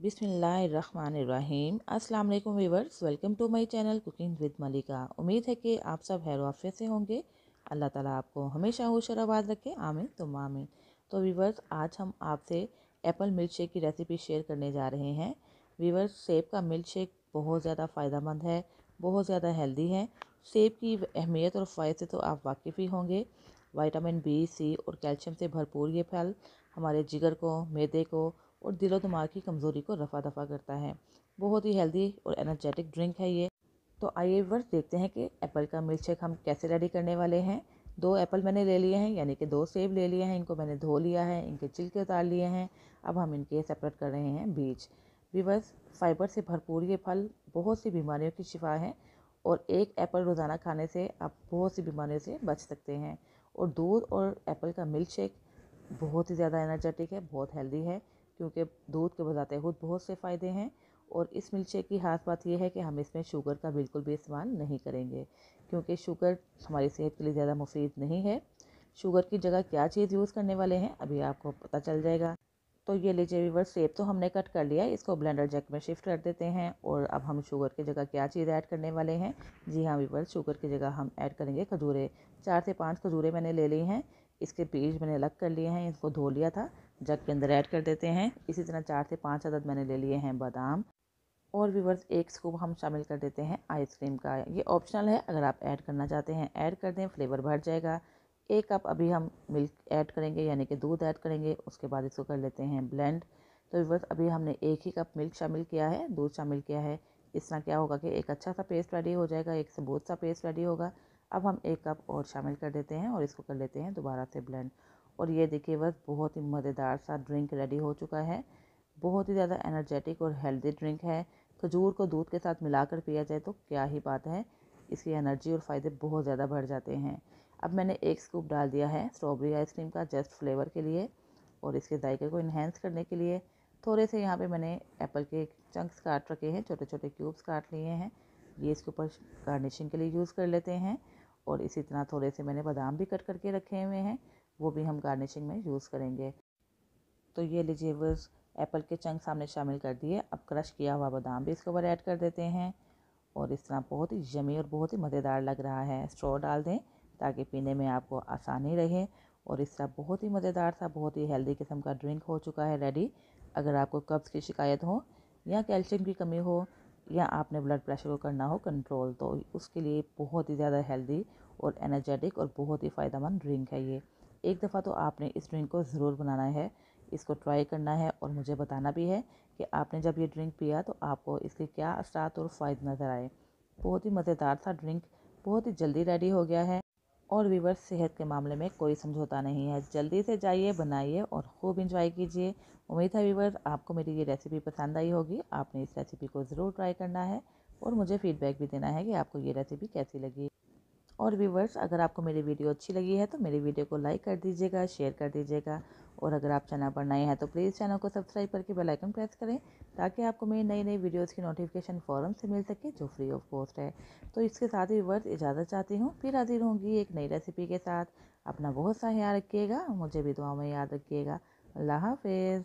बिस्मिल्लाहिर्रहमानिर्रहीम। अस्सलाम वालेकुम viewers, welcome to my channel cooking with Malika. उम्मीद है कि आप सब खैर आफियत से होंगे। अल्लाह ताला आपको हमेशा होश और आबाद रखे, आमीन तुम आमीन। तो व्यूअर्स, आज हम आपसे एप्पल मिल्क शेक की रेसिपी शेयर करने जा रहे हैं। व्यूअर्स, सेब का मिल्क शेक बहुत ज़्यादा फ़ायदेमंद है, बहुत ज़्यादा हेल्दी है। सेब की अहमियत और फ़ायदे से तो आप वाकिफ़ ही होंगे। विटामिन बी, सी और कैल्शियम से भरपूर ये फल हमारे जिगर को, मैदे को और दिलो दिमाग की कमज़ोरी को रफ़ा दफ़ा करता है। बहुत ही हेल्दी और एनर्जेटिक ड्रिंक है ये। तो आइए व्यूअर्स, देखते हैं कि एप्पल का मिल्क शेक हम कैसे रेडी करने वाले हैं। 2 एप्पल मैंने ले लिए हैं, यानी कि 2 सेब ले लिए हैं। इनको मैंने धो लिया है, इनके छिलके उतार लिए हैं। अब हम इनके सेपरेट कर रहे हैं बीज। व्यूअर्स, फाइबर से भरपूर ये फल बहुत सी बीमारियों की शिफा है और एक एप्पल रोज़ाना खाने से आप बहुत सी बीमारियों से बच सकते हैं। और दूध और एप्पल का मिल्क शेक बहुत ही ज़्यादा एनर्जेटिक है, बहुत हेल्दी है, क्योंकि दूध के बजाते खुद बहुत से फ़ायदे हैं। और इस मिल्क शेक की खास बात यह है कि हम इसमें शुगर का बिल्कुल भी इस्तेमाल नहीं करेंगे, क्योंकि शुगर हमारी सेहत के लिए ज़्यादा मुफीद नहीं है। शुगर की जगह क्या चीज़ यूज़ करने वाले हैं अभी आपको पता चल जाएगा। तो ये लीजिए व्यूअर्स, सेब तो हमने कट कर लिया है, इसको ब्लेंडर जग में शिफ्ट कर देते हैं। और अब हम शुगर की जगह क्या चीज़ ऐड करने वाले हैं। जी हाँ व्यूअर्स, शुगर की जगह हम ऐड करेंगे खजूरें। 4 से 5 खजूरें मैंने ले ली हैं, इसके बीज मैंने अलग कर लिए हैं, इसको धो लिया था, जग के अंदर ऐड कर देते हैं। इसी तरह 4 से 5 अदद मैंने ले लिए हैं बादाम। और व्यूअर्स, 1 स्कूप हम शामिल कर देते हैं आइसक्रीम का। ये ऑप्शनल है, अगर आप ऐड करना चाहते हैं ऐड कर दें, फ्लेवर बढ़ जाएगा। 1 कप अभी हम मिल्क ऐड करेंगे, यानी कि दूध ऐड करेंगे, उसके बाद इसको कर लेते हैं ब्लेंड। तो व्यूअर्स, अभी हमने 1 ही कप मिल्क शामिल किया है, दूध शामिल किया है। इस तरह क्या होगा कि एक अच्छा सा पेस्ट रेडी हो जाएगा, एक सबूत सा पेस्ट रेडी होगा। अब हम 1 कप और शामिल कर देते हैं और इसको कर लेते हैं दोबारा से ब्लेंड। और ये देखिए व्यूअर्स, बहुत ही मज़ेदार सा ड्रिंक रेडी हो चुका है। बहुत ही ज़्यादा एनर्जेटिक और हेल्दी ड्रिंक है। खजूर को दूध के साथ मिलाकर पिया जाए तो क्या ही बात है, इसकी एनर्जी और फ़ायदे बहुत ज़्यादा बढ़ जाते हैं। अब मैंने 1 स्कूप डाल दिया है स्ट्रॉबेरी आइसक्रीम का, जस्ट फ्लेवर के लिए और इसके जायके को इन्हेंस करने के लिए। थोड़े से यहाँ पे मैंने एप्पल के चंक्स काट रखे हैं, छोटे छोटे क्यूब्स काट लिए हैं, ये इसके ऊपर गार्निशिंग के लिए यूज़ कर लेते हैं। और इसी तरह थोड़े से मैंने बादाम भी कट करके रखे हुए हैं, वो भी हम गार्निशिंग में यूज़ करेंगे। तो ये लीजिए बस, एप्पल के चंक सामने शामिल कर दिए। अब क्रश किया हुआ बादाम भी इसके ऊपर ऐड कर देते हैं और इस तरह बहुत ही यमी और बहुत ही मज़ेदार लग रहा है। स्ट्रॉ डाल दें ताकि पीने में आपको आसानी रहे। और इस तरह बहुत ही मज़ेदार सा, बहुत ही हेल्दी किस्म का ड्रिंक हो चुका है रेडी। अगर आपको कब्ज़ की शिकायत हो या कैल्शियम की कमी हो या आपने ब्लड प्रेशर को करना हो कंट्रोल, तो उसके लिए बहुत ही ज़्यादा हेल्दी और एनर्जेटिक और बहुत ही फ़ायदेमंद ड्रिंक है ये। एक दफ़ा तो आपने इस ड्रिंक को ज़रूर बनाना है, इसको ट्राई करना है और मुझे बताना भी है कि आपने जब ये ड्रिंक पिया तो आपको इसके क्या असरात और फ़ायदे नज़र आए। बहुत ही मज़ेदार था ड्रिंक, बहुत ही जल्दी रेडी हो गया है। और व्यूअर्स, सेहत के मामले में कोई समझौता नहीं है, जल्दी से जाइए, बनाइए और खूब इंजॉय कीजिए। उम्मीद है व्यूअर्स, आपको मेरी ये रेसिपी पसंद आई होगी। आपने इस रेसिपी को ज़रूर ट्राई करना है और मुझे फ़ीडबैक भी देना है कि आपको ये रेसिपी कैसी लगी। और व्यूवर्स, अगर आपको मेरी वीडियो अच्छी लगी है तो मेरी वीडियो को लाइक कर दीजिएगा, शेयर कर दीजिएगा। और अगर आप चैनल पर नए हैं तो प्लीज़ चैनल को सब्सक्राइब करके बेल आइकन प्रेस करें, ताकि आपको मेरी नई नई वीडियोस की नोटिफिकेशन फ़ौरन से मिल सके, जो फ्री ऑफ कॉस्ट है। तो इसके साथ ही व्यूवर्स, इजाज़त चाहती हूँ, फिर हाजिर होंगी एक नई रेसिपी के साथ। अपना बहुत सा ख्याल रखिएगा, मुझे भी दुआ में याद रखिएगा। अल्लाह हाफिज़।